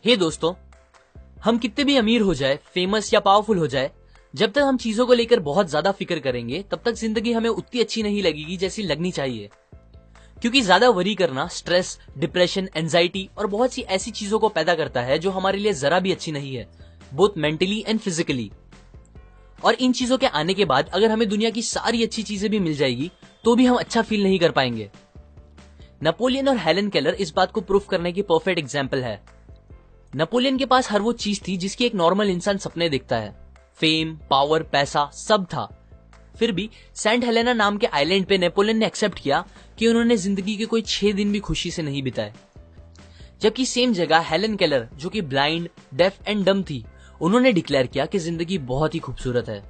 हे दोस्तों, हम कितने भी अमीर हो जाए, फेमस या पावरफुल हो जाए, जब तक हम चीजों को लेकर बहुत ज्यादा फिक्र करेंगे तब तक जिंदगी हमें उतनी अच्छी नहीं लगेगी जैसी लगनी चाहिए। क्योंकि ज्यादा वरी करना स्ट्रेस, डिप्रेशन, एंजाइटी और बहुत सी ऐसी चीजों को पैदा करता है जो हमारे लिए जरा भी अच्छी नहीं है, बोथ मेंटली एंड फिजिकली। और इन चीजों के आने के बाद अगर हमें दुनिया की सारी अच्छी चीजें भी मिल जाएगी तो भी हम अच्छा फील नहीं कर पाएंगे। नेपोलियन और हेलन केलर इस बात को प्रूफ करने की परफेक्ट एग्जाम्पल है। नेपोलियन के पास हर वो चीज थी जिसकी एक नॉर्मल इंसान सपने देखता है। फेम, पावर, पैसा सब था। फिर भी सेंट हेलेना नाम के आइलैंड पे नेपोलियन ने एक्सेप्ट किया कि उन्होंने जिंदगी के कोई 6 दिन भी खुशी से नहीं बिताए। जबकि सेम जगह हेलन केलर, जो कि ब्लाइंड, डेफ एंड डम थी, उन्होंने डिक्लेयर किया कि जिंदगी बहुत ही खूबसूरत है।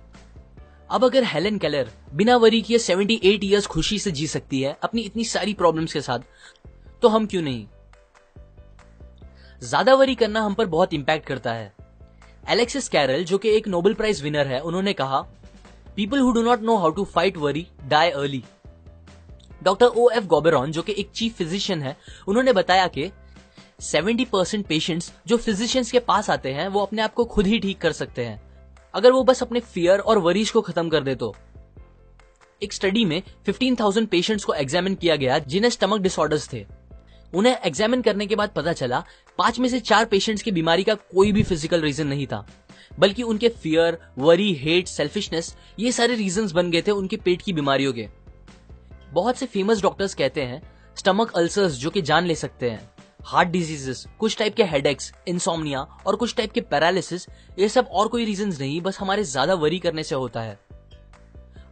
अब अगर हेलन केलर बिना वरी किए 78 ईयर्स खुशी से जी सकती है अपनी इतनी सारी प्रॉब्लम्स के साथ, तो हम क्यों नहीं? ज्यादा वरी करना हम पर बहुत इंपैक्ट करता है। एलेक्सिस कैरल, जो कि एक नोबेल प्राइज विनर है, उन्होंने कहा, people who do not know how to fight worry die early. Doctor OF गॉबेरॉन, जो कि एक चीफ फिजिशियन है, उन्होंने बताया कि 70% पेशेंट्स जो फिजिशियंस के पास आते हैं वो अपने आप को खुद ही ठीक कर सकते हैं अगर वो बस अपने फियर और वरीज को खत्म कर दे तो। एक स्टडी में 15,000 पेशेंट्स को एग्जामिन किया गया जिन्हें स्टमक डिसऑर्डर्स थे। उन्हें एग्जामिन करने के बाद पता चला 5 में से 4 पेशेंट्स की बीमारी का कोई भी फिजिकल रीजन नहीं था, बल्कि उनके फियर, वरी, हेट, सेल्फिशनेस, ये सारे रीजंस बन गए थे उनके पेट की बीमारियों के। बहुत से फेमस डॉक्टर्स कहते हैं स्टमक अल्सर्स जो कि जान ले सकते हैं, हार्ट डिजीजेस, कुछ टाइप के हेडेक्स, इंसोम्निया और कुछ टाइप के पैरालिसिस, ये सब और कोई रीजंस नहीं, बस हमारे ज्यादा वरी करने से होता है।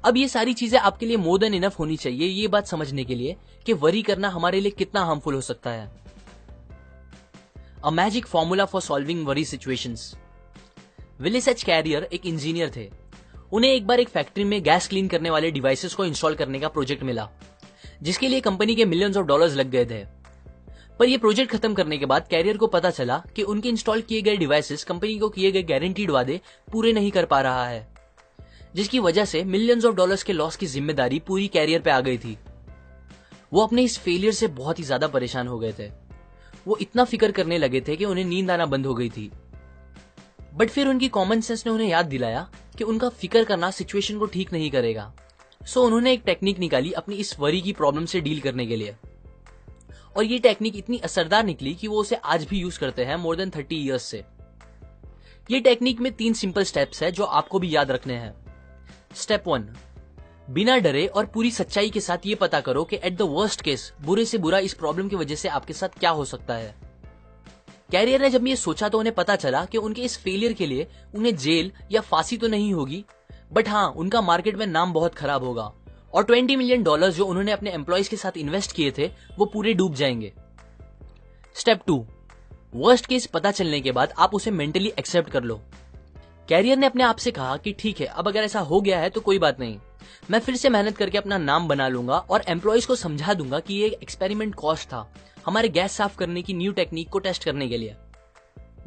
अब ये सारी चीजें आपके लिए मोर देन इनफ होनी चाहिए ये बात समझने के लिए कि वरी करना हमारे लिए कितना हार्मफुल हो सकता है। A magic formula for solving worry situations. Willis H Carrier एक इंजीनियर थे। उन्हें एक बार एक फैक्ट्री में गैस क्लीन करने वाले डिवाइसेस को इंस्टॉल करने का प्रोजेक्ट मिला, जिसके लिए कंपनी के मिलियंस ऑफ डॉलर्स लग गए थे। पर यह प्रोजेक्ट खत्म करने के बाद कैरियर को पता चला कि उनके इंस्टॉल किए गए डिवाइसेस कंपनी को किए गए गारंटीड वादे पूरे नहीं कर पा रहा है, जिसकी वजह से मिलियंस ऑफ डॉलर्स के लॉस की जिम्मेदारी पूरी कैरियर पे आ गई थी। वो अपने इस फेलियर से बहुत ही ज्यादा परेशान हो गए थे। वो इतना फिक्र करने लगे थे कि उन्हें नींद आना बंद हो गई थी। बट फिर उनकी कॉमन सेंस ने उन्हें याद दिलाया कि उनका फिक्र करना सिचुएशन को ठीक नहीं करेगा। सो उन्होंने एक टेक्निक निकाली अपनी इस वरी की प्रॉब्लम से डील करने के लिए, और ये टेक्निक इतनी असरदार निकली कि वो उसे आज भी यूज करते हैं मोर देन 30 ईयर्स से। ये टेक्निक में 3 सिंपल स्टेप्स है जो आपको भी याद रखने हैं। स्टेप 1, बिना डरे और पूरी सच्चाई के साथ ये पता करो कि एट द वर्स्ट केस, बुरे से बुरा इस प्रॉब्लम की वजह से आपके साथ क्या हो सकता है। कैरियर ने जब ये सोचा तो उन्हें पता चला कि उनके इस फेलियर के लिए उन्हें जेल या फांसी तो नहीं होगी, बट हाँ, उनका मार्केट में नाम बहुत खराब होगा और $20 मिलियन जो उन्होंने अपने एम्प्लॉयज के साथ इन्वेस्ट किए थे वो पूरे डूब जाएंगे। स्टेप 2, वर्स्ट केस पता चलने के बाद आप उसे मेंटली एक्सेप्ट कर लो। कैरियर ने अपने आप से कहा कि ठीक है, अब अगर ऐसा हो गया है तो कोई बात नहीं, मैं फिर से मेहनत करके अपना नाम बना लूंगा और एम्प्लॉयज को समझा दूंगा कि ये एक्सपेरिमेंट कॉस्ट था, हमारे गैस साफ करने की न्यू टेक्निक को टेस्ट करने के लिए।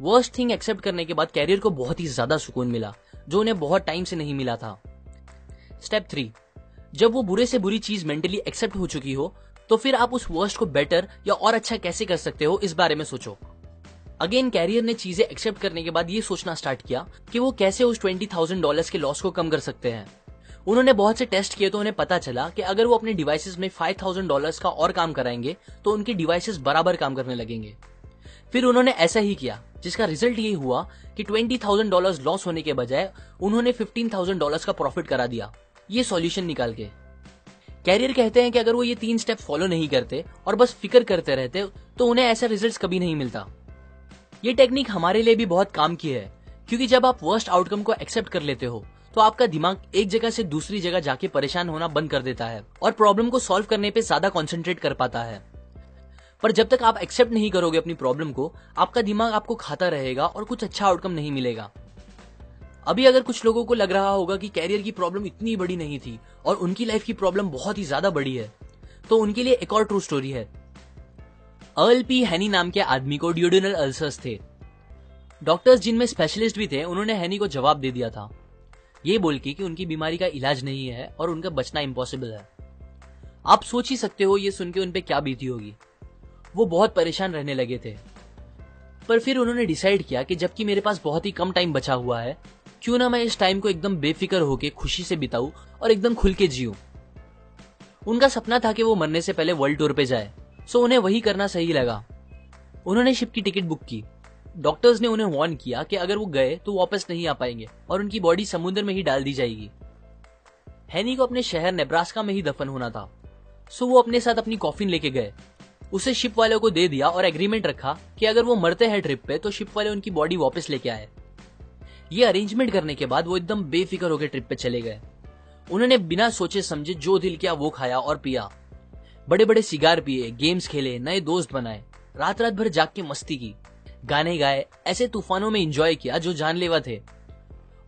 वर्स्ट थिंग एक्सेप्ट करने के बाद कैरियर को बहुत ही ज्यादा सुकून मिला, जो उन्हें बहुत टाइम से नहीं मिला था। स्टेप 3, जब वो बुरे से बुरी चीज मेंटली एक्सेप्ट हो चुकी हो तो फिर आप उस वर्स्ट को बेटर या और अच्छा कैसे कर सकते हो इस बारे में सोचो। अगेन कैरियर ने चीजें एक्सेप्ट करने के बाद ये सोचना स्टार्ट किया कि वो कैसे उस $20,000 के लॉस को कम कर सकते हैं। उन्होंने बहुत से टेस्ट किए तो उन्हें पता चला कि अगर वो अपने डिवाइसेस में $5,000 का और काम कराएंगे तो उनके डिवाइसेस बराबर काम करने लगेंगे। फिर उन्होंने ऐसा ही किया, जिसका रिजल्ट ये हुआ कि $20,000 लॉस होने के बजाय उन्होंने $15,000 का प्रॉफिट करा दिया, ये सॉल्यूशन निकाल के। कैरियर कहते हैं कि अगर वो ये 3 स्टेप फॉलो नहीं करते और बस फिक्र करते रहते तो उन्हें ऐसा रिजल्ट्स कभी नहीं मिलता। ये टेक्निक हमारे लिए भी बहुत काम की है, क्योंकि जब आप वर्स्ट आउटकम को एक्सेप्ट कर लेते हो तो आपका दिमाग एक जगह से दूसरी जगह जाके परेशान होना बंद कर देता है और प्रॉब्लम को सॉल्व करने पे ज्यादा कंसंट्रेट कर पाता है। पर जब तक आप एक्सेप्ट नहीं करोगे अपनी प्रॉब्लम को, आपका दिमाग आपको खाता रहेगा और कुछ अच्छा आउटकम नहीं मिलेगा। अभी अगर कुछ लोगों को लग रहा होगा कि कैरियर की प्रॉब्लम इतनी बड़ी नहीं थी और उनकी लाइफ की प्रॉब्लम बहुत ही ज्यादा बड़ी है, तो उनके लिए एक और ट्रू स्टोरी है। अर्ल पी हैनी नाम के आदमी को ड्यूडेनल अल्सर्स थे। डॉक्टर्स जिनमें स्पेशलिस्ट भी थे, उन्होंने हैनी को जवाब दे दिया था, ये बोल के कि उनकी बीमारी का इलाज नहीं है और उनका बचना इम्पॉसिबल है। आप सोच ही सकते हो ये सुन के उन पे क्या बीती होगी। वो बहुत परेशान रहने लगे थे। पर फिर उन्होंने डिसाइड किया कि जबकि मेरे पास बहुत ही कम टाइम बचा हुआ है, क्यों ना मैं इस टाइम को एकदम बेफिक्र होकर खुशी से बिताऊं और एकदम खुल के जीऊं। उनका सपना था कि वो मरने से पहले वर्ल्ड टूर पे जाए, सो उन्हें वही करना सही लगा। उन्होंने शिप की टिकट बुक की। डॉक्टर्स ने उन्हें वार्न किया कि अगर वो गए तो वापस नहीं आ पाएंगे और उनकी बॉडी समुद्र में ही डाल दी जाएगी। हैनी को अपने शहर नेब्रास्का में ही दफन होना था, सो वो अपने साथ अपनी कॉफिन लेके गए, उसे शिप वालों को दे दिया और एग्रीमेंट रखा कि अगर वो मरते हैं ट्रिप पे तो शिप वाले उनकी बॉडी वापस लेके आए। ये अरेंजमेंट करने के बाद वो एकदम बेफिक्र होकर ट्रिप पे चले गए। उन्होंने बिना सोचे समझे जो दिल किया वो खाया और पिया, बड़े बड़े सिगार पिए, गेम्स खेले, नए दोस्त बनाए, रात रात भर जाग के मस्ती की, गाने गाए, ऐसे तूफानों में एंजॉय किया जो जानलेवा थे।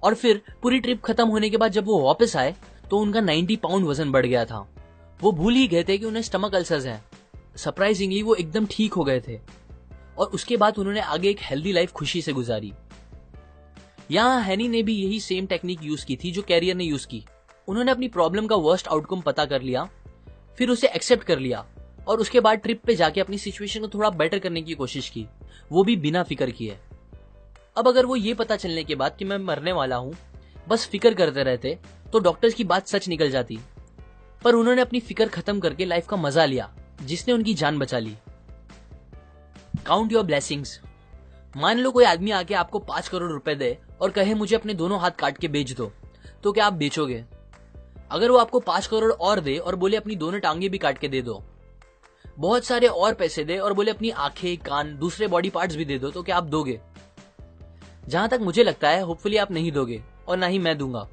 और फिर पूरी ट्रिप खत्म होने के बाद जब वो वापस आए तो उनका 90 पाउंड वजन बढ़ गया था। वो भूल ही गए थे कि उन्हें स्टमक अल्सर्स हैं। सरप्राइजिंगली वो एकदम ठीक हो गए थे और उसके बाद उन्होंने आगे एक हेल्दी लाइफ खुशी से गुजारी। यहाँ हैनी ने भी यही सेम टेक्निक यूज की थी जो कैरियर ने यूज की। उन्होंने अपनी प्रॉब्लम का वर्स्ट आउटकम पता कर लिया, फिर उसे एक्सेप्ट कर लिया और उसके बाद ट्रिप पे जाके अपनी सिचुएशन को थोड़ा बेटर करने की कोशिश की, वो भी बिना फिक्र किए। अब अगर वो ये पता चलने के बाद कि मैं मरने वाला हूं बस फिक्र करते रहते तो डॉक्टर्स की बात सच निकल जाती, पर उन्होंने अपनी फिक्र खत्म करके लाइफ का मजा लिया जिसने उनकी जान बचा ली। Count your blessings. मान लो कोई आदमी आके आपको 5 करोड़ रुपए दे और कहे मुझे अपने दोनों हाथ काट के बेच दो, तो क्या आप बेचोगे? अगर वो आपको 5 करोड़ और दे और बोले अपनी दोनों टांगे भी काट के दे दो, बहुत सारे और पैसे दे और बोले अपनी आंखें, कान, दूसरे बॉडी पार्ट्स भी दे दो, तो क्या आप दोगे? जहां तक मुझे लगता है होपफुली आप नहीं दोगे और ना ही मैं दूंगा।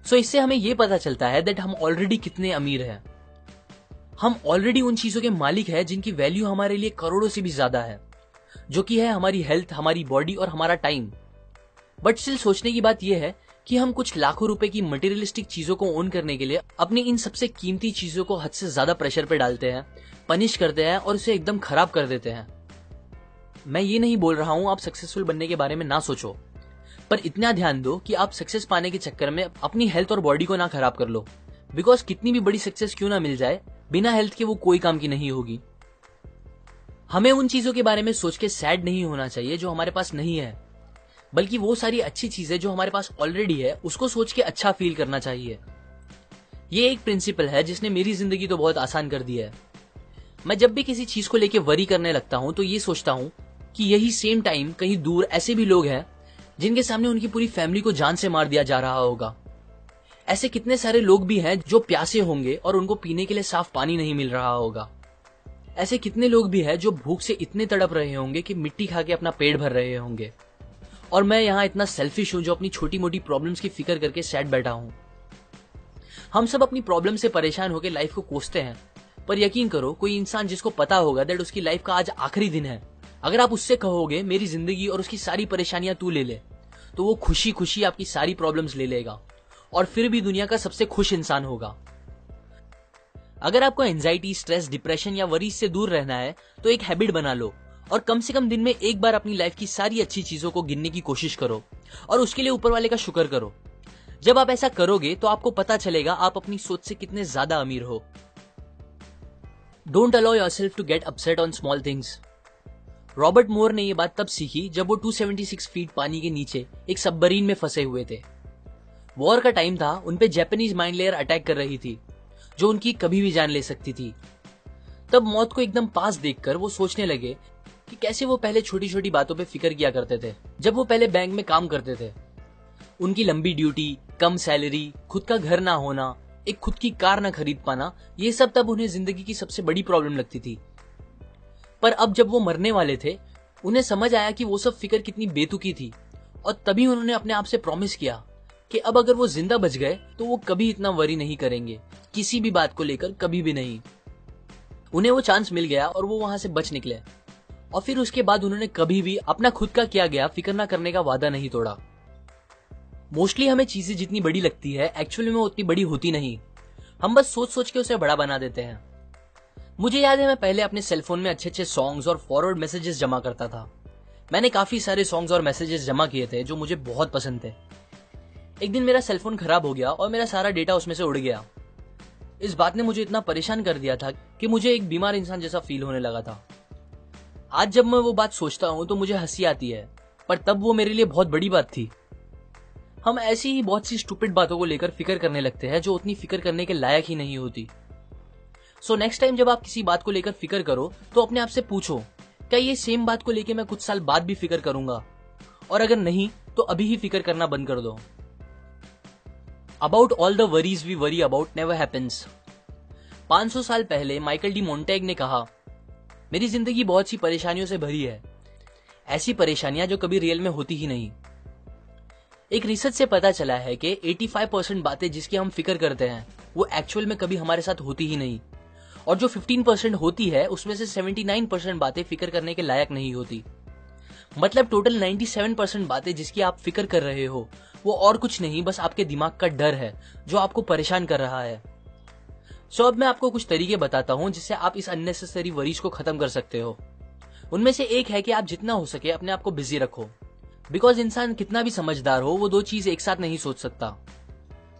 सो इससे हमें यह पता चलता है दैट हम ऑलरेडी कितने अमीर हैं। हम ऑलरेडी उन चीजों के मालिक हैं जिनकी वैल्यू हमारे लिए करोड़ों से भी ज्यादा है, जो कि है हमारी हेल्थ, हमारी बॉडी और हमारा टाइम। बट स्टिल सोचने की बात यह है कि हम कुछ लाखों रुपए की मटेरियलिस्टिक चीजों को ओन करने के लिए अपनी इन सबसे कीमती चीजों को हद से ज्यादा प्रेशर पे डालते हैं, पनिश करते हैं और उसे एकदम खराब कर देते हैं। मैं ये नहीं बोल रहा हूं आप सक्सेसफुल बनने के बारे में ना सोचो, पर इतना ध्यान दो कि आप सक्सेस पाने के चक्कर में अपनी हेल्थ और बॉडी को ना खराब कर लो, बिकॉज कितनी भी बड़ी सक्सेस क्यों ना मिल जाए, बिना हेल्थ के वो कोई काम की नहीं होगी। हमें उन चीजों के बारे में सोच के सैड नहीं होना चाहिए जो हमारे पास नहीं है, बल्कि वो सारी अच्छी चीजें जो हमारे पास ऑलरेडी है उसको सोच के अच्छा फील करना चाहिए। ये एक प्रिंसिपल है जिसने मेरी जिंदगी तो बहुत आसान कर दी है। मैं जब भी किसी चीज को लेके वरी करने लगता हूं तो ये सोचता हूं कि यही सेम टाइम कहीं दूर ऐसे भी लोग हैं जिनके सामने उनकी पूरी फैमिली को जान से मार दिया जा रहा होगा। ऐसे कितने सारे लोग भी हैं जो प्यासे होंगे और उनको पीने के लिए साफ पानी नहीं मिल रहा होगा। ऐसे कितने लोग भी हैं जो भूख से इतने तड़प रहे होंगे कि मिट्टी खा के अपना पेट भर रहे होंगे। और मैं यहाँ इतना सेल्फिश हूं जो अपनी छोटी मोटी प्रॉब्लम्स की फिक्र करके सैड बैठा हूं। हम सब अपनी प्रॉब्लम से परेशान होकर लाइफ को कोसते हैं, पर यकीन करो कोई इंसान जिसको पता होगा दैट उसकी लाइफ का आज आखिरी दिन है, अगर आप उससे कहोगे मेरी जिंदगी और उसकी सारी परेशानियां तू ले ले, तो वो खुशी खुशी आपकी सारी प्रॉब्लम्स ले लेगा और फिर भी दुनिया का सबसे खुश इंसान होगा। अगर आपको एंजाइटी, स्ट्रेस, डिप्रेशन या वरीज से दूर रहना है तो एक हैबिट बना लो और कम से कम दिन में एक बार अपनी लाइफ की सारी अच्छी चीजों को गिनने की कोशिश करो और उसके लिए ऊपर वाले का शुक्र करो। जब आप ऐसा करोगे तो आपको पता चलेगा आप अपनी सोच से कितने ज्यादा अमीर हो। Don't allow yourself to get upset on small things. Robert Moore ने यह बात तब सीखी जब वो 276 फीट पानी के नीचे एक सबमरीन में फंसे हुए थे। वॉर का टाइम था, उनपे जापानीज माइन लेयर अटैक कर रही थी जो उनकी कभी भी जान ले सकती थी। तब मौत को एकदम पास देखकर वो सोचने लगे कि कैसे वो पहले छोटी छोटी बातों पे फिक्र किया करते थे जब वो पहले बैंक में काम करते थे। उनकी लंबी ड्यूटी, कम सैलरी, खुद का घर ना होना, एक खुद की कार ना खरीद पाना, ये सब तब उन्हें जिंदगी की सबसे बड़ी प्रॉब्लम लगती थी। पर अब जब वो मरने वाले थे उन्हें समझ आया कि वो सब फिक्र कितनी बेतुकी थी और तभी उन्होंने अपने आप से प्रॉमिस किया कि अब अगर वो जिंदा बच गए तो वो कभी इतना वरी नहीं करेंगे, किसी भी बात को लेकर कभी भी नहीं। उन्हें वो चांस मिल गया और वो वहां से बच निकले और फिर उसके बाद उन्होंने कभी भी अपना खुद का किया गया फिक्र ना करने का वादा नहीं तोड़ा। मोस्टली हमें चीजें जितनी बड़ी लगती है एक्चुअली में उतनी बड़ी होती नहीं, हम बस सोच सोच के उसे बड़ा बना देते हैं। मुझे याद है मैं पहले अपने सेलफोन में अच्छे अच्छे सॉन्ग्स और फॉरवर्ड मैसेजेस जमा करता था। मैंने काफी सारे सॉन्ग्स और मैसेजेस जमा किए थे जो मुझे बहुत पसंद थे। एक दिन मेरा सेलफोन खराब हो गया और मेरा सारा डेटा उसमें से उड़ गया। इस बात ने मुझे इतना परेशान कर दिया था कि मुझे एक बीमार इंसान जैसा फील होने लगा था। आज जब मैं वो बात सोचता हूं तो मुझे हंसी आती है, पर तब वो मेरे लिए बहुत बड़ी बात थी। हम ऐसी ही बहुत सी स्टूपिड बातों को लेकर फिक्र करने लगते हैं जो उतनी फिक्र करने के लायक ही नहीं होती। सो नेक्स्ट टाइम जब आप किसी बात को लेकर फिक्र करो तो अपने आप से पूछो, क्या ये सेम बात को लेकर मैं कुछ साल बाद भी फिक्र करूंगा? और अगर नहीं तो अभी ही फिक्र करना बंद कर दो। About all the worries we worry about never happens. 500 साल पहले माइकल डी मोंटेग ने कहा, मेरी जिंदगी बहुत सी परेशानियों से भरी है, ऐसी परेशानियां जो कभी रियल में होती ही नहीं। एक रिसर्च से पता चला है कि 85% बातें जिसकी हम फिक्र करते हैं वो एक्चुअल में कभी हमारे साथ होती ही नहीं, और जो 15% होती है उसमें से 79% बातें फिक्र करने के लायक नहीं होती। मतलब टोटल 97% बातें जिसकी आप फिक्र कर रहे हो वो और कुछ नहीं, बस आपके दिमाग का डर है जो आपको परेशान कर रहा है। सो अब मैं आपको कुछ तरीके बताता हूं जिससे आप इस अननेसेसरी वरीज को खत्म कर सकते हो। उनमें से एक है कि आप जितना हो सके अपने आप को बिजी रखो, बिकॉज इंसान कितना भी समझदार हो वो दो चीज एक साथ नहीं सोच सकता।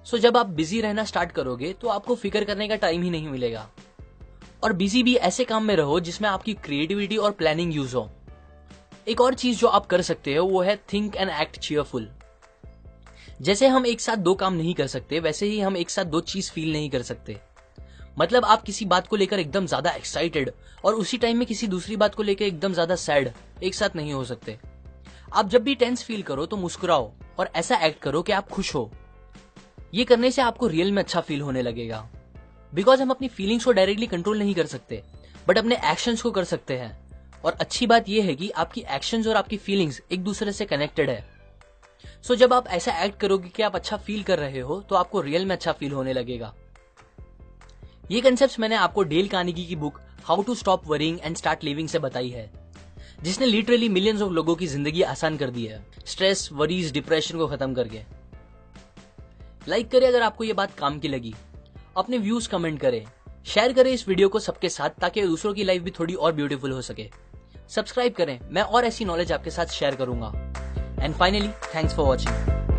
सो जब आप बिजी रहना स्टार्ट करोगे तो आपको फिक्र करने का टाइम ही नहीं मिलेगा। और बिजी भी ऐसे काम में रहो जिसमें आपकी क्रिएटिविटी और प्लानिंग यूज हो। एक और चीज जो आप कर सकते हो वो है थिंक एंड एक्ट चीयरफुल। जैसे हम एक साथ दो काम नहीं कर सकते वैसे ही हम एक साथ दो चीज फील नहीं कर सकते। मतलब आप किसी बात को लेकर एकदम ज्यादा एक्साइटेड और उसी टाइम में किसी दूसरी बात को लेकर एकदम ज्यादा सैड एक साथ नहीं हो सकते। आप जब भी टेंस फील करो तो मुस्कुराओ और ऐसा एक्ट करो कि आप खुश हो। ये करने से आपको रियल में अच्छा फील होने लगेगा। बिकॉज हम अपनी फीलिंग्स को डायरेक्टली कंट्रोल नहीं कर सकते बट अपने एक्शंस को कर सकते हैं। और अच्छी बात यह है कि आपकी एक्शंस और आपकी फीलिंग्स एक दूसरे से कनेक्टेड है। सो जब आप ऐसा एक्ट करोगे कि आप अच्छा फील कर रहे हो तो आपको रियल में अच्छा फील होने लगेगा। ये कंसेप्ट्स मैंने आपको डेल कार्नेगी की book how to stop worrying and start living से बताई है, जिसने लिटरली मिलियंस ऑफ लोगों की जिंदगी आसान कर दी है, स्ट्रेस, वरीज, डिप्रेशन को खत्म करके। लाइक करें अगर आपको ये बात काम की लगी, अपने व्यूज कमेंट करें, शेयर करें इस वीडियो को सबके साथ ताकि दूसरों की लाइफ भी थोड़ी और ब्यूटीफुल हो सके। सब्सक्राइब करें, मैं और ऐसी नॉलेज आपके साथ शेयर करूंगा। And finally, thanks for watching.